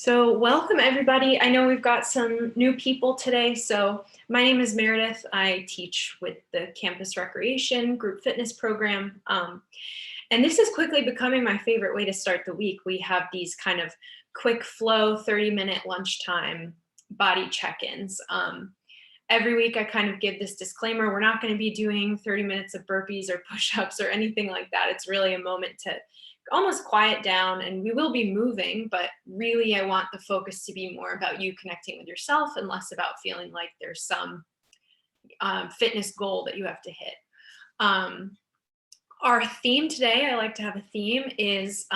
So welcome everybody. I know we've got some new people today. So my name is Meredith. I teach with the Campus Recreation Group Fitness Program. And this is quickly becoming my favorite way to start the week. We have these kind of quick flow 30-minute lunchtime body check-ins. Every week I kind of give this disclaimer. We're not going to be doing 30 minutes of burpees or push-ups or anything like that. It's really a moment to almost quiet down, and we will be moving, but really I want the focus to be more about you connecting with yourself and less about feeling like there's some fitness goal that you have to hit. Our theme today, I like to have a theme, is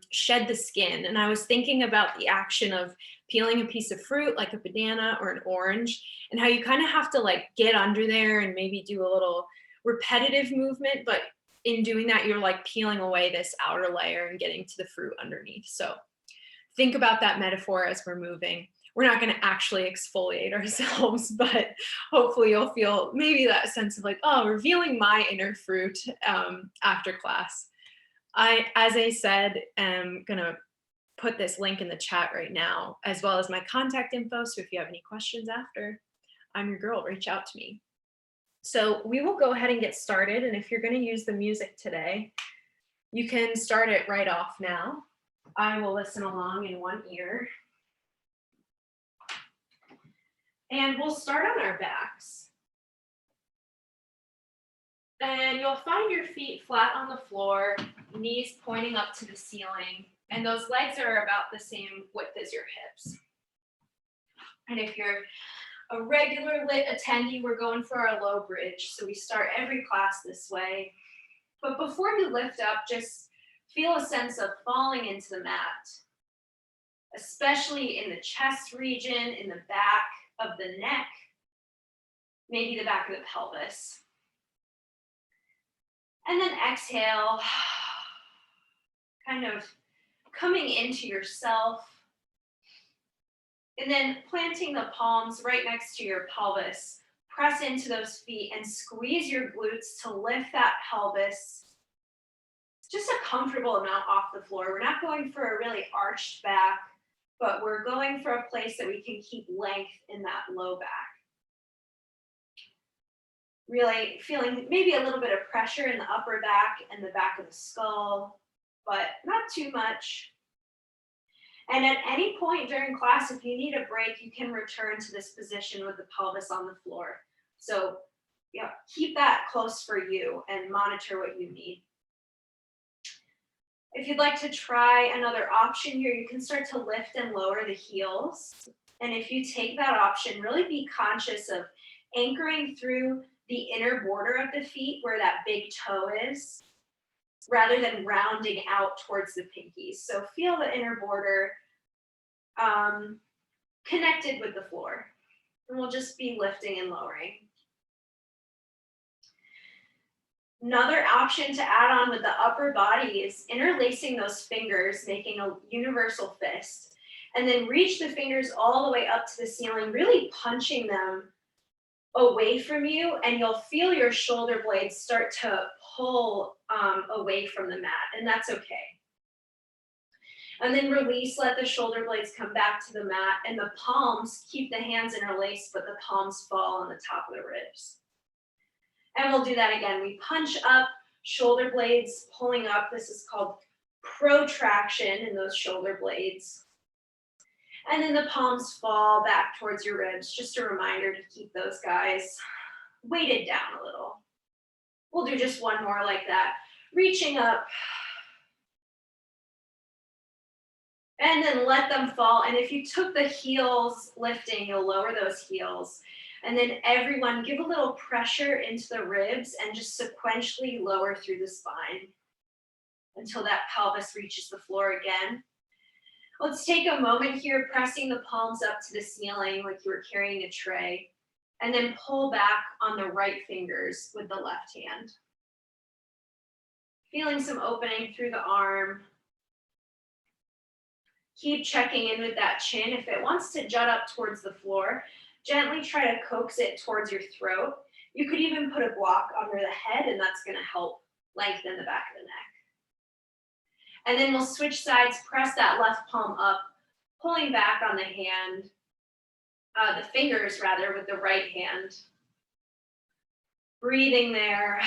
shed the skin. And I was thinking about the action of peeling a piece of fruit like a banana or an orange, and how you kind of have to like get under there and maybe do a little repetitive movement, but in doing that, you're like peeling away this outer layer and getting to the fruit underneath. So think about that metaphor as we're moving. We're not going to actually exfoliate ourselves, but hopefully you'll feel maybe that sense of like, oh, revealing my inner fruit after class. As I said, am going to put this link in the chat right now, as well as my contact info. So if you have any questions after, I'm your girl, reach out to me. So we will go ahead and get started. And if you're going to use the music today, you can start it right off now. I will listen along in one ear. And we'll start on our backs. And you'll find your feet flat on the floor, knees pointing up to the ceiling, and those legs are about the same width as your hips. And if you're a regular LYT attendee, we're going for our low bridge. So we start every class this way. But before you lift up, just feel a sense of falling into the mat, especially in the chest region, in the back of the neck, maybe the back of the pelvis. And then exhale, kind of coming into yourself. And then planting the palms right next to your pelvis, press into those feet and squeeze your glutes to lift that pelvis just a comfortable amount off the floor. We're not going for a really arched back, but we're going for a place that we can keep length in that low back. Really feeling maybe a little bit of pressure in the upper back and the back of the skull, but not too much. And at any point during class, if you need a break, you can return to this position with the pelvis on the floor. So yeah, keep that close for you and monitor what you need. If you'd like to try another option here, you can start to lift and lower the heels. And if you take that option, really be conscious of anchoring through the inner border of the feet where that big toe is, rather than rounding out towards the pinkies. So feel the inner border connected with the floor. And we'll just be lifting and lowering. Another option to add on with the upper body is interlacing those fingers, making a universal fist, and then reach the fingers all the way up to the ceiling, really punching them away from you, and you'll feel your shoulder blades start to pull away from the mat, and that's okay. And then release, let the shoulder blades come back to the mat, and the palms, keep the hands interlaced, but the palms fall on the top of the ribs. And we'll do that again. We punch up, shoulder blades pulling up. This is called protraction in those shoulder blades. And then the palms fall back towards your ribs. Just a reminder to keep those guys weighted down a little. We'll do just one more like that. Reaching up. And then let them fall. And if you took the heels lifting, you'll lower those heels. And then everyone give a little pressure into the ribs and just sequentially lower through the spine until that pelvis reaches the floor again. Let's take a moment here, pressing the palms up to the ceiling like you were carrying a tray, and then pull back on the right fingers with the left hand. Feeling some opening through the arm. Keep checking in with that chin. If it wants to jut up towards the floor, gently try to coax it towards your throat. You could even put a block under the head, and that's going to help lengthen the back of the neck. And then we'll switch sides, press that left palm up, Pulling back on the hand, the fingers rather, with the right hand. Breathing there.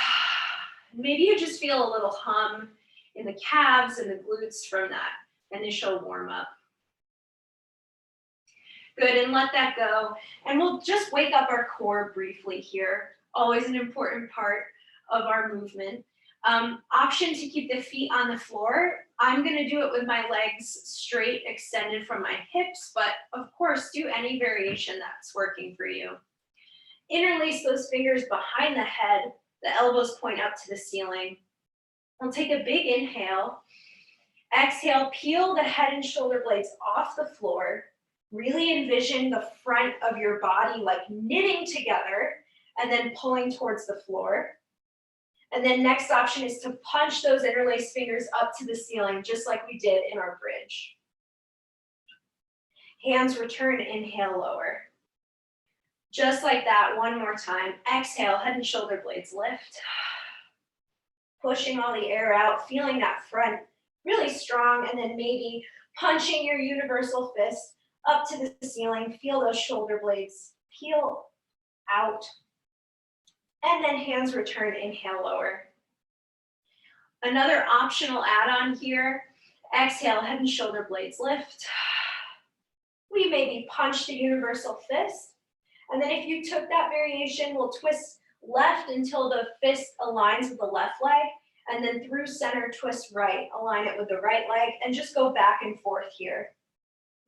Maybe you just feel a little hum in the calves and the glutes from that initial warm up. Good, and let that go. And we'll just wake up our core briefly here. Always an important part of our movement. Option to keep the feet on the floor. I'm gonna do it with my legs straight, extended from my hips, but of course, do any variation that's working for you. Interlace those fingers behind the head, the elbows point up to the ceiling. We'll take a big inhale. Exhale, peel the head and shoulder blades off the floor. Really envision the front of your body like knitting together and then pulling towards the floor. And then next option is to punch those interlaced fingers up to the ceiling, just like we did in our bridge. Hands return, inhale, lower. Just like that, one more time. Exhale, head and shoulder blades lift. Pushing all the air out, feeling that front really strong, and then maybe punching your universal fist up to the ceiling. Feel those shoulder blades peel out. And then hands return, inhale, lower. Another optional add-on here. Exhale, head and shoulder blades lift. We maybe punch the universal fist. And then if you took that variation, we'll twist left until the fist aligns with the left leg, and then through center, twist right, align it with the right leg, and just go back and forth here.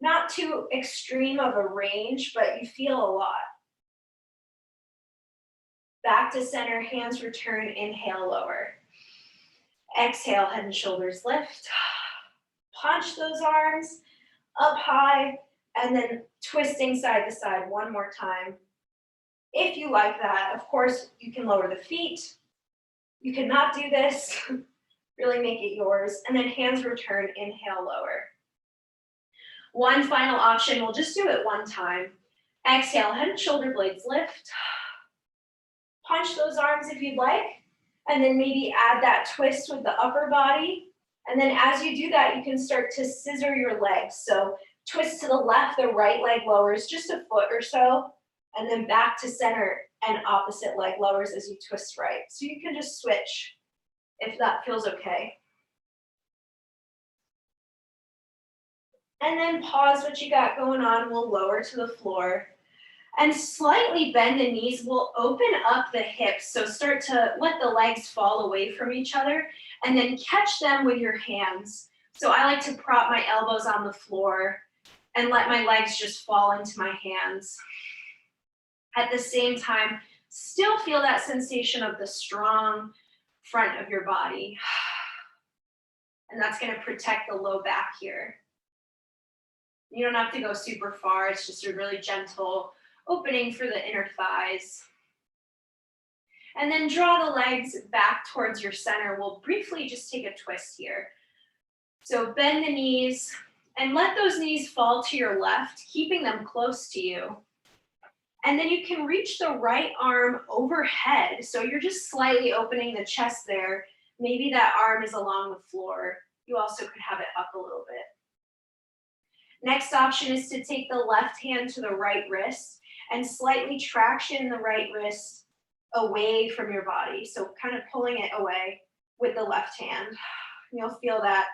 Not too extreme of a range, but you feel a lot. Back to center, hands return, inhale, lower. Exhale, head and shoulders lift. Punch those arms up high, and then twisting side to side one more time. If you like that, of course, you can lower the feet. You cannot do this. Really make it yours. And then hands return, inhale, lower. One final option, we'll just do it one time. Exhale, head and shoulder blades lift. Punch those arms if you'd like, and then maybe add that twist with the upper body. And then as you do that, you can start to scissor your legs. So twist to the left, the right leg lowers just a foot or so, and then back to center and opposite leg lowers as you twist right. So you can just switch if that feels okay. And then pause what you got going on. We'll lower to the floor. And slightly bend the knees. We'll open up the hips. So start to let the legs fall away from each other and then catch them with your hands. So I like to prop my elbows on the floor and let my legs just fall into my hands. At the same time, still feel that sensation of the strong front of your body. And that's going to protect the low back here. You don't have to go super far. It's just a really gentle opening for the inner thighs. And then draw the legs back towards your center. We'll briefly just take a twist here. So bend the knees and let those knees fall to your left, keeping them close to you. And then you can reach the right arm overhead. So you're just slightly opening the chest there. Maybe that arm is along the floor. You also could have it up a little bit. Next option is to take the left hand to the right wrist and slightly traction the right wrist away from your body. So kind of pulling it away with the left hand. You'll feel that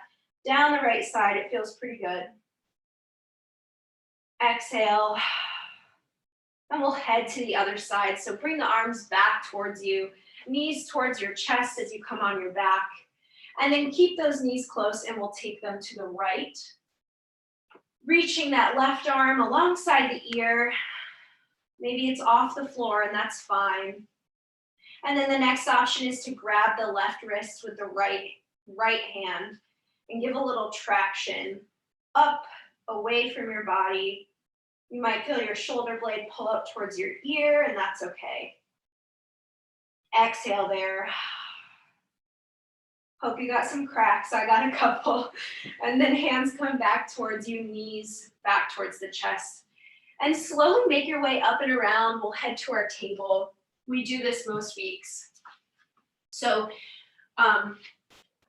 down the right side. It feels pretty good. Exhale. And we'll head to the other side. So bring the arms back towards you, knees towards your chest as you come on your back. And then keep those knees close and we'll take them to the right. Reaching that left arm alongside the ear. Maybe it's off the floor and that's fine. And then the next option is to grab the left wrist with the right hand and give a little traction up, away from your body. You might feel your shoulder blade pull up towards your ear, and that's okay. Exhale there. Hope you got some cracks. I got a couple. And then hands come back towards you, knees back towards the chest. And slowly make your way up and around. We'll head to our table. We do this most weeks. So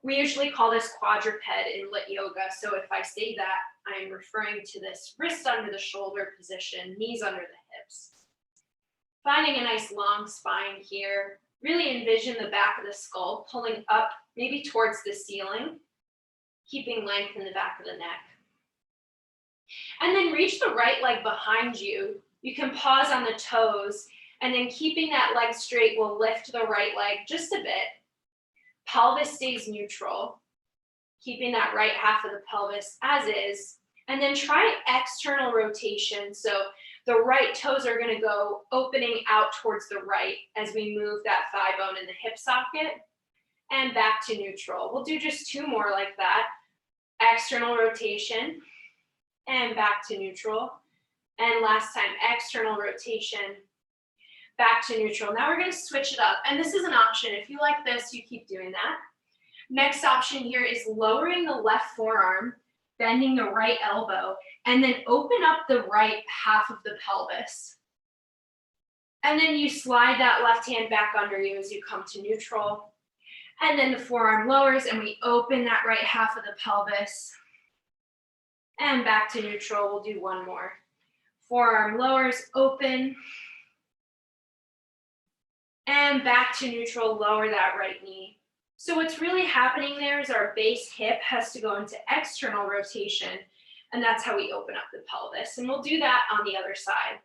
we usually call this quadruped in LYT Yoga. So if I say that, I am referring to this wrist under the shoulder position, knees under the hips. Finding a nice long spine here. Really envision the back of the skull pulling up, maybe towards the ceiling, keeping length in the back of the neck. And then reach the right leg behind you. You can pause on the toes, and then keeping that leg straight will lift the right leg just a bit. Pelvis stays neutral, keeping that right half of the pelvis as is. And then try external rotation. So the right toes are going to go opening out towards the right as we move that thigh bone in the hip socket. And back to neutral. We'll do just 2 more like that. External rotation and back to neutral. And last time, external rotation, back to neutral. Now we're going to switch it up. And this is an option. If you like this, you keep doing that. Next option here is lowering the left forearm, bending the right elbow, and then open up the right half of the pelvis. And then you slide that left hand back under you as you come to neutral. And then the forearm lowers and we open that right half of the pelvis. And back to neutral, we'll do 1 more. Forearm lowers, open. And back to neutral, lower that right knee. So what's really happening there is our base hip has to go into external rotation, and that's how we open up the pelvis. And we'll do that on the other side.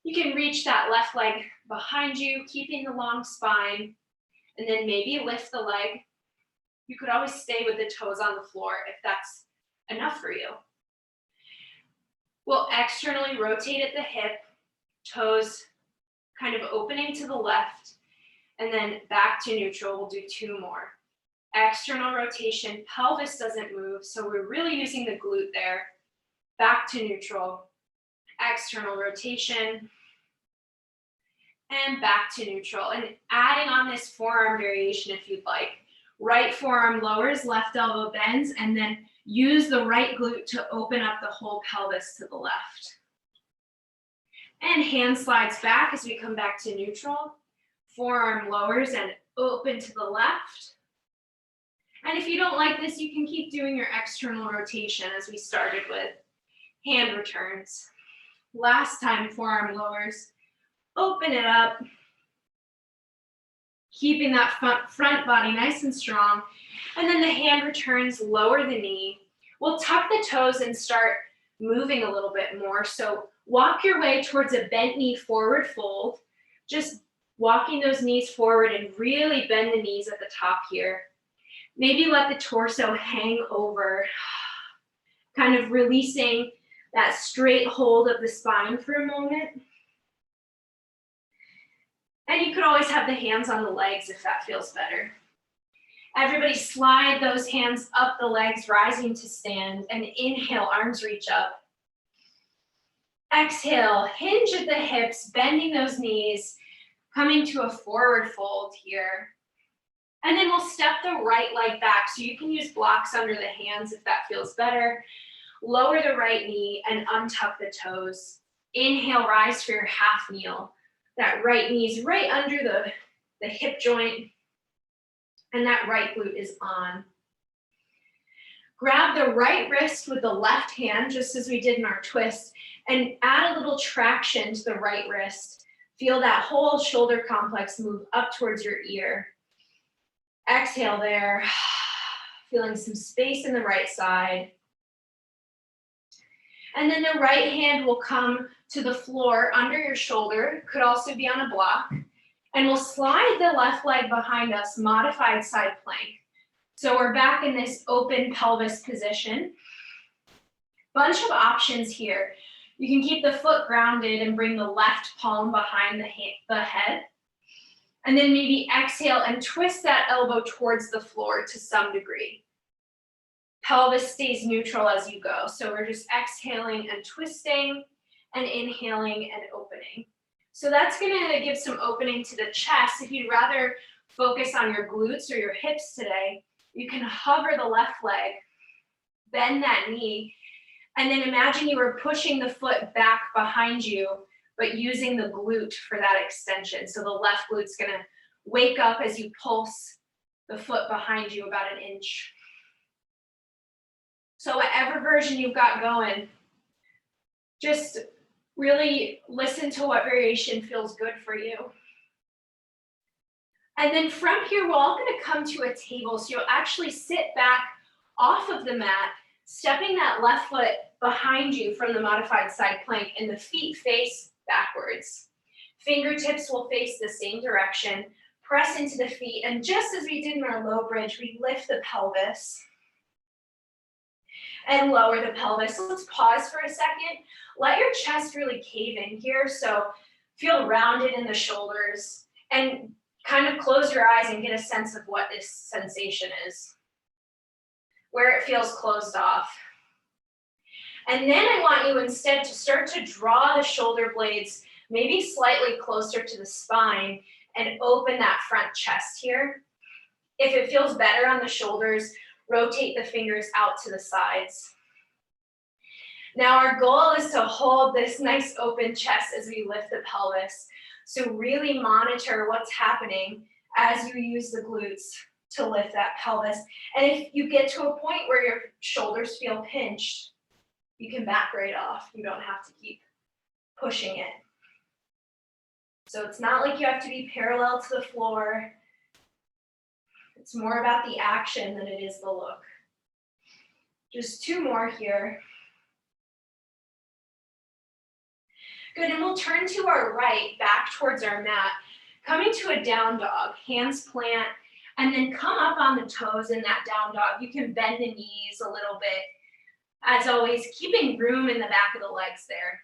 You can reach that left leg behind you, keeping the long spine, and then maybe lift the leg. You could always stay with the toes on the floor if that's enough for you. We'll externally rotate at the hip, toes kind of opening to the left, and then back to neutral. We'll do 2 more. External rotation, pelvis doesn't move, so we're really using the glute there. Back to neutral, external rotation, and back to neutral. And adding on this forearm variation if you'd like. Right forearm lowers, left elbow bends, and then use the right glute to open up the whole pelvis to the left. And hand slides back as we come back to neutral. Forearm lowers and open to the left. And if you don't like this, you can keep doing your external rotation as we started with. Hand returns. Last time, forearm lowers. Open it up. Keeping that front body nice and strong. And then the hand returns, lower the knee. We'll tuck the toes and start moving a little bit more. So walk your way towards a bent knee forward fold. Just walking those knees forward and really bend the knees at the top here. Maybe let the torso hang over, kind of releasing that straight hold of the spine for a moment. And you could always have the hands on the legs if that feels better. Everybody slide those hands up the legs, rising to stand, and inhale, arms reach up. Exhale, hinge at the hips, bending those knees, coming to a forward fold here. And then we'll step the right leg back. So you can use blocks under the hands if that feels better. Lower the right knee and untuck the toes. Inhale, rise for your half kneel. That right knee is right under the hip joint. And that right glute is on. Grab the right wrist with the left hand, just as we did in our twist, and add a little traction to the right wrist. Feel that whole shoulder complex move up towards your ear. Exhale there, feeling some space in the right side. And then the right hand will come to the floor under your shoulder, could also be on a block, and we'll slide the left leg behind us, modified side plank. So we're back in this open pelvis position. Bunch of options here. You can keep the foot grounded and bring the left palm behind the head. And then maybe exhale and twist that elbow towards the floor to some degree. Pelvis stays neutral as you go. So we're just exhaling and twisting and inhaling and opening. So that's gonna give some opening to the chest. If you'd rather focus on your glutes or your hips today, you can hover the left leg, bend that knee, and then imagine you were pushing the foot back behind you, but using the glute for that extension. So the left glute's gonna wake up as you pulse the foot behind you about 1 inch. So whatever version you've got going, just really listen to what variation feels good for you. And then from here, we're all gonna come to a table. So you'll actually sit back off of the mat, stepping that left foot behind you from the modified side plank, and the feet face backwards. Fingertips will face the same direction. Press into the feet, and just as we did in our low bridge, we lift the pelvis and lower the pelvis. So let's pause for a second. Let your chest really cave in here, so feel rounded in the shoulders, and kind of close your eyes and get a sense of what this sensation is, where it feels closed off. And then I want you instead to start to draw the shoulder blades maybe slightly closer to the spine and open that front chest here. If it feels better on the shoulders, rotate the fingers out to the sides. Now our goal is to hold this nice open chest as we lift the pelvis. So really monitor what's happening as you use the glutes to lift that pelvis. And if you get to a point where your shoulders feel pinched, you can back right off. You don't have to keep pushing it. So it's not like you have to be parallel to the floor. It's more about the action than it is the look. Just 2 more here. Good, and we'll turn to our right, back towards our mat, coming to a down dog, hands plant, and then come up on the toes in that down dog. You can bend the knees a little bit. As always, keeping room in the back of the legs there.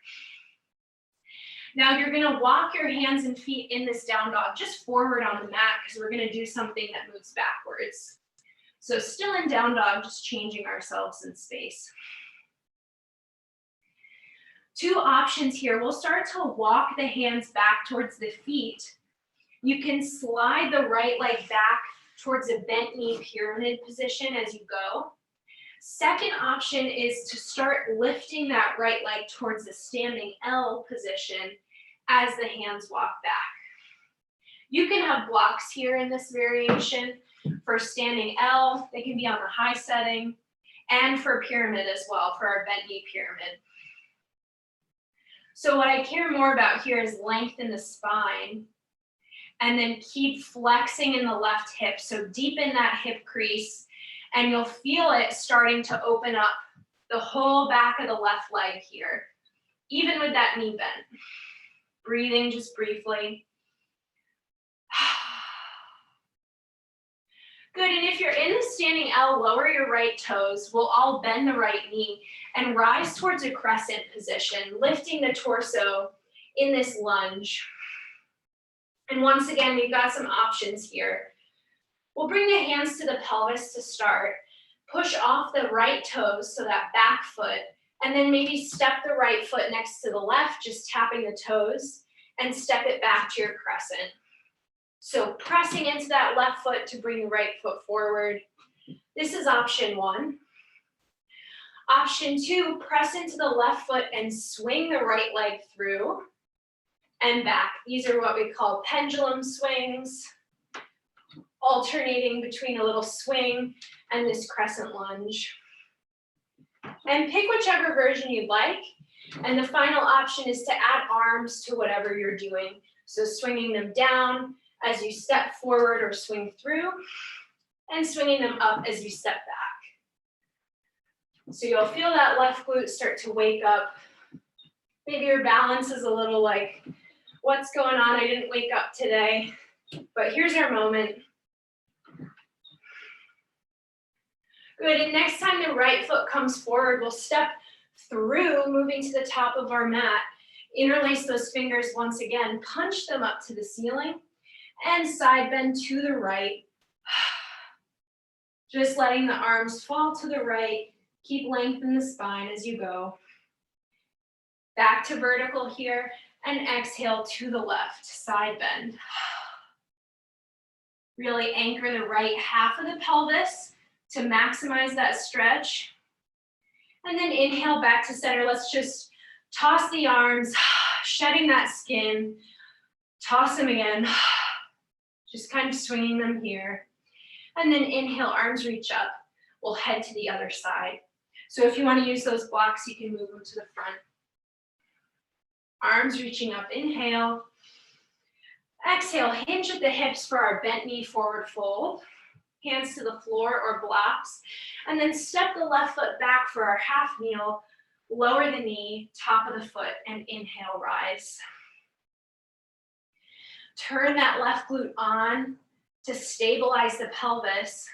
Now you're gonna walk your hands and feet in this down dog just forward on the mat, because we're gonna do something that moves backwards. So still in down dog, just changing ourselves in space. 2 options here. We'll start to walk the hands back towards the feet. You can slide the right leg back towards a bent knee pyramid position as you go. Second option is to start lifting that right leg towards the standing L position as the hands walk back. You can have blocks here in this variation. For standing L, they can be on the high setting, and for pyramid as well, for our bent knee pyramid. So what I care more about here is lengthen the spine, and then keep flexing in the left hip. So deepen that hip crease, and you'll feel it starting to open up the whole back of the left leg here, even with that knee bent. Breathing just briefly. Good, and if you're in the standing L, lower your right toes. We'll all bend the right knee and rise towards a crescent position, lifting the torso in this lunge. And once again, we've got some options here. We'll bring the hands to the pelvis to start. Push off the right toes, so that back foot, and then maybe step the right foot next to the left, just tapping the toes, and step it back to your crescent. So pressing into that left foot to bring the right foot forward. This is option 1. Option 2, press into the left foot and swing the right leg through and back. These are what we call pendulum swings, alternating between a little swing and this crescent lunge. And pick whichever version you'd like. And the final option is to add arms to whatever you're doing. So swinging them down as you step forward or swing through, and swinging them up as you step back. So you'll feel that left glute start to wake up. Maybe your balance is a little like, what's going on? I didn't wake up today. But here's our moment. Good, and next time the right foot comes forward, we'll step through, moving to the top of our mat. Interlace those fingers once again, punch them up to the ceiling, and side bend to the right. Just letting the arms fall to the right. Keep lengthening the spine as you go. Back to vertical here, and exhale to the left, side bend. Really anchor the right half of the pelvis to maximize that stretch. And then inhale back to center. Let's just toss the arms, shedding that skin. Toss them again. Just kind of swinging them here. And then inhale, arms reach up. We'll head to the other side. So if you want to use those blocks, you can move them to the front. Arms reaching up, inhale. Exhale, hinge at the hips for our bent knee forward fold. Hands to the floor or blocks. And then step the left foot back for our half kneel. Lower the knee, top of the foot, and inhale, rise. Turn that left glute on to stabilize the pelvis.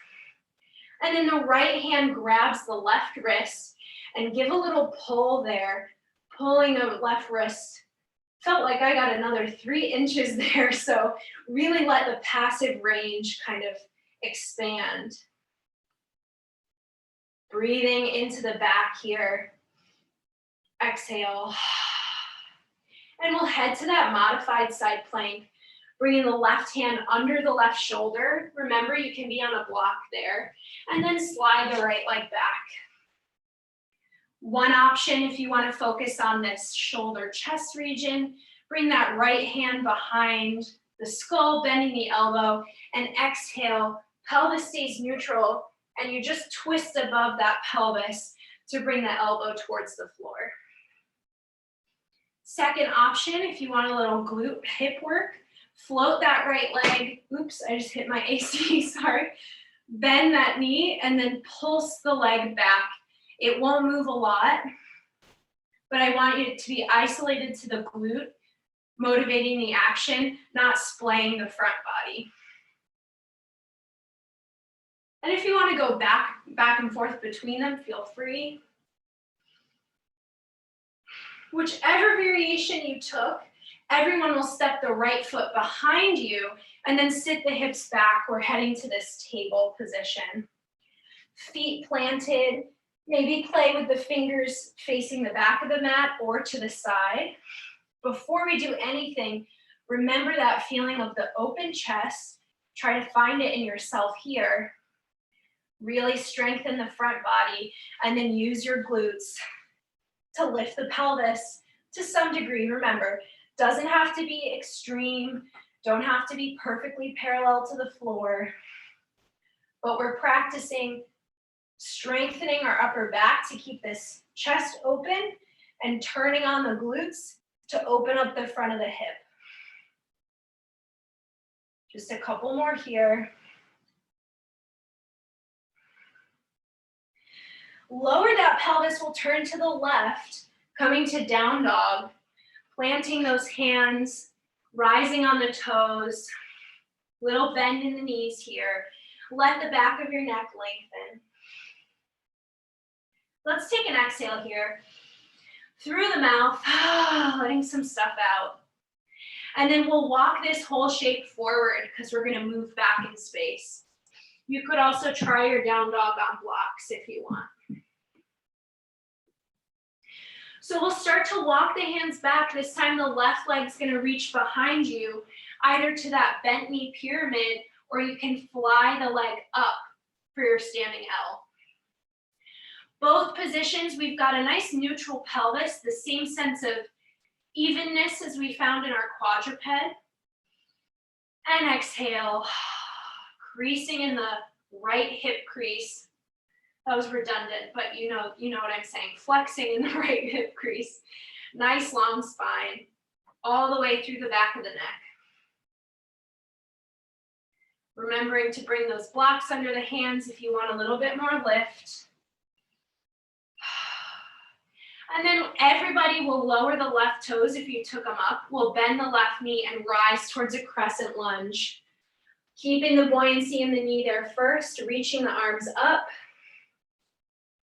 And then the right hand grabs the left wrist and give a little pull there, pulling the left wrist. Felt like I got another 3 inches there, so really let the passive range kind of expand. Breathing into the back here. Exhale. And we'll head to that modified side plank, bringing the left hand under the left shoulder. Remember, you can be on a block there. And then slide the right leg back. One option, if you want to focus on this shoulder chest region, bring that right hand behind the skull, bending the elbow, and exhale. Pelvis stays neutral, and you just twist above that pelvis to bring the elbow towards the floor. Second option, if you want a little glute hip work, float that right leg. Oops, I just hit my AC, sorry. Bend that knee and then pulse the leg back. It won't move a lot, but I want you to be isolated to the glute, motivating the action, not splaying the front body. And if you want to go back and forth between them, feel free. Whichever variation you took, everyone will step the right foot behind you and then sit the hips back. We're heading to this table position. Feet planted, maybe play with the fingers facing the back of the mat or to the side. Before we do anything, remember that feeling of the open chest. Try to find it in yourself here. Really strengthen the front body and then use your glutes to lift the pelvis to some degree. Remember, doesn't have to be extreme, don't have to be perfectly parallel to the floor, but we're practicing strengthening our upper back to keep this chest open and turning on the glutes to open up the front of the hip. Just a couple more here. Lower that pelvis, will turn to the left, coming to down dog, planting those hands, rising on the toes, little bend in the knees here. Let the back of your neck lengthen. Let's take an exhale here. Through the mouth, letting some stuff out. And then we'll walk this whole shape forward because we're gonna move back in space. You could also try your down dog on blocks if you want. So we'll start to walk the hands back. This time the left leg's gonna reach behind you, either to that bent knee pyramid, or you can fly the leg up for your standing L. Both positions, we've got a nice neutral pelvis, the same sense of evenness as we found in our quadruped. And exhale, creasing in the right hip crease. That was redundant, but you know what I'm saying. Flexing in the right hip crease. Nice long spine, all the way through the back of the neck. Remembering to bring those blocks under the hands if you want a little bit more lift. And then everybody will lower the left toes if you took them up. We'll bend the left knee and rise towards a crescent lunge. Keeping the buoyancy in the knee there first, reaching the arms up.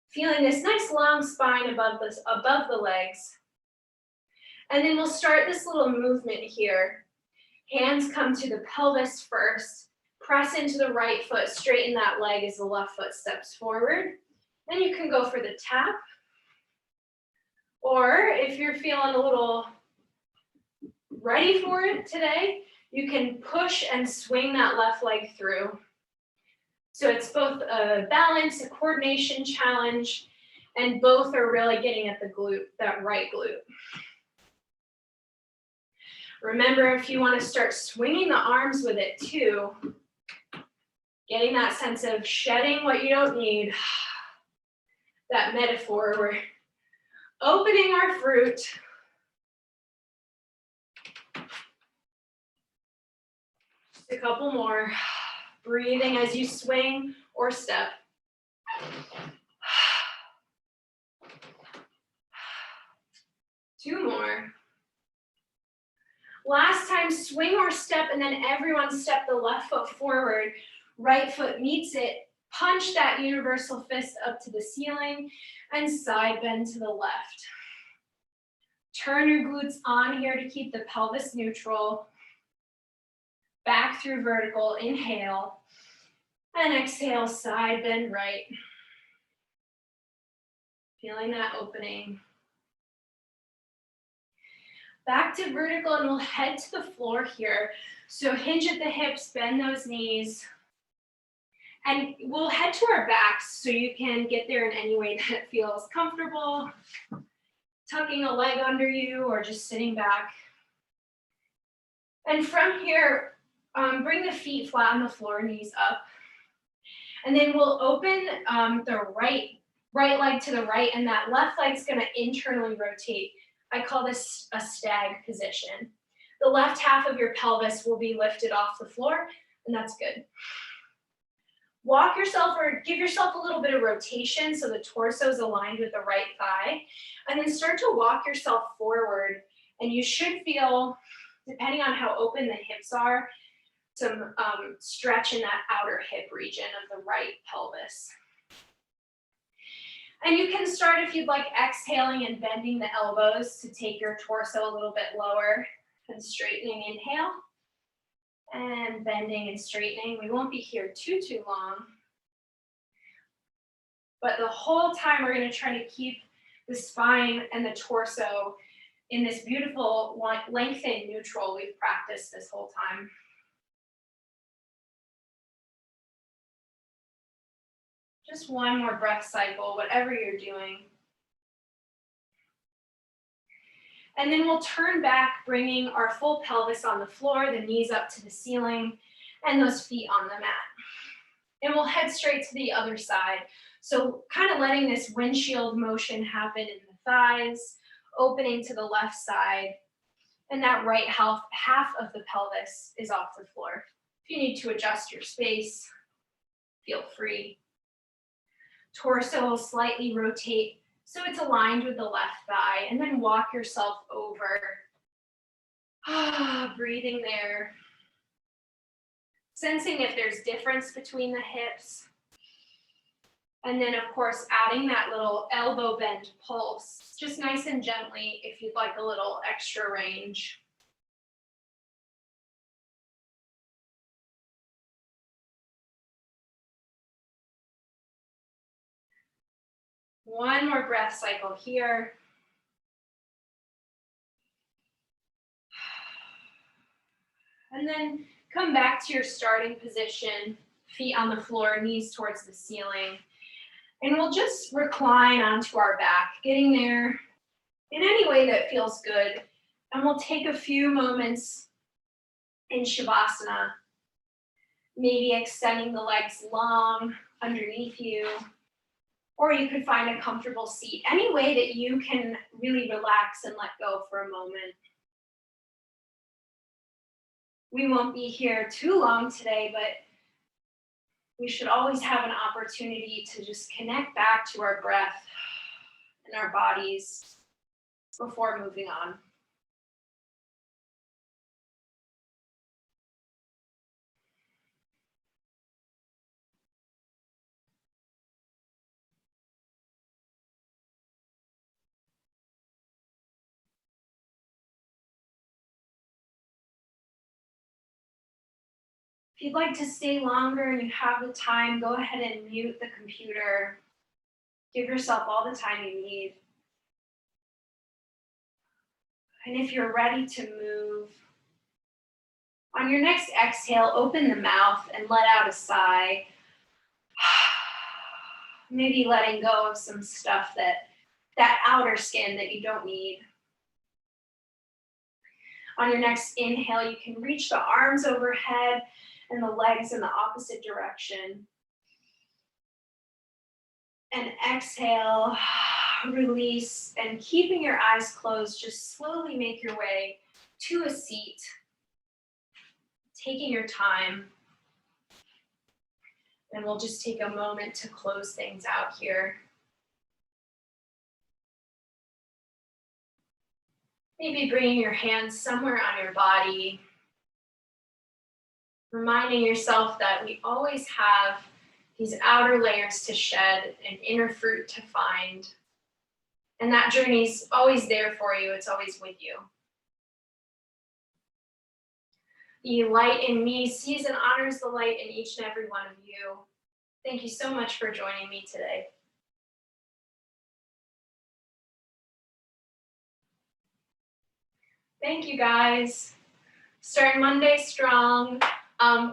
Feeling this nice long spine above the legs. And then we'll start this little movement here. Hands come to the pelvis first. Press into the right foot, straighten that leg as the left foot steps forward. Then you can go for the tap. Or if you're feeling a little ready for it today, you can push and swing that left leg through. So it's both a balance, a coordination challenge, and both are really getting at the glute, that right glute. Remember, if you want to start swinging the arms with it too, getting that sense of shedding what you don't need, that metaphor. We're opening our fruit. Just a couple more. Breathing as you swing or step. Two more. Last time, swing or step, and then everyone step the left foot forward. Right foot meets it. Punch that universal fist up to the ceiling and side bend to the left. Turn your glutes on here to keep the pelvis neutral. Back through vertical, inhale. And exhale, side bend right. Feeling that opening. Back to vertical, and we'll head to the floor here. So hinge at the hips, bend those knees. And we'll head to our backs so you can get there in any way that feels comfortable. Tucking a leg under you or just sitting back. And from here, bring the feet flat on the floor, knees up. And then we'll open the right leg to the right, and that left leg's gonna internally rotate. I call this a stag position. The left half of your pelvis will be lifted off the floor, and that's good. Walk yourself or give yourself a little bit of rotation so the torso is aligned with the right thigh, and then start to walk yourself forward. And you should feel, depending on how open the hips are, some stretch in that outer hip region of the right pelvis. And you can start, if you'd like, exhaling and bending the elbows to take your torso a little bit lower and straightening. Inhale and bending and straightening. We won't be here too long, but the whole time we're going to try to keep the spine and the torso in this beautiful lengthened neutral we've practiced this whole time. Just one more breath cycle, whatever you're doing. And then we'll turn back, bringing our full pelvis on the floor, the knees up to the ceiling, and those feet on the mat. And we'll head straight to the other side. So kind of letting this windshield motion happen in the thighs, opening to the left side, and that right half of the pelvis is off the floor. If you need to adjust your space, feel free. Torso will slightly rotate so it's aligned with the left thigh, and then walk yourself over. Breathing there. Sensing if there's difference between the hips. And then, of course, adding that little elbow bend pulse, just nice and gently if you'd like a little extra range. One more breath cycle here. And then come back to your starting position, feet on the floor, knees towards the ceiling. And we'll just recline onto our back, getting there in any way that feels good. And we'll take a few moments in Shavasana, maybe extending the legs long underneath you. Or you could find a comfortable seat, any way that you can really relax and let go for a moment. We won't be here too long today, but we should always have an opportunity to just connect back to our breath and our bodies before moving on. If you'd like to stay longer and you have the time, go ahead and mute the computer. Give yourself all the time you need. And if you're ready to move, on your next exhale, open the mouth and let out a sigh. Maybe letting go of some stuff, that outer skin that you don't need. On your next inhale, you can reach the arms overhead and the legs in the opposite direction. And exhale, release, and keeping your eyes closed, just slowly make your way to a seat, taking your time. And we'll just take a moment to close things out here. Maybe bringing your hands somewhere on your body, reminding yourself that we always have these outer layers to shed and inner fruit to find. And that journey's always there for you. It's always with you. The light in me sees and honors the light in each and every one of you. Thank you so much for joining me today. Thank you, guys. Starting Monday strong.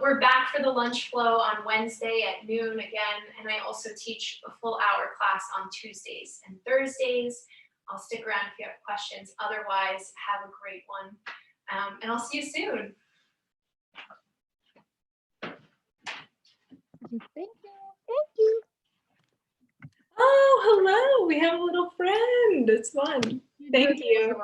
We're back for the lunch flow on Wednesday at noon again, and I also teach a full hour class on Tuesdays and Thursdays. I'll stick around if you have questions. Otherwise, have a great one, and I'll see you soon. Thank you. Thank you. Oh, hello. We have a little friend. It's fun. Thank you.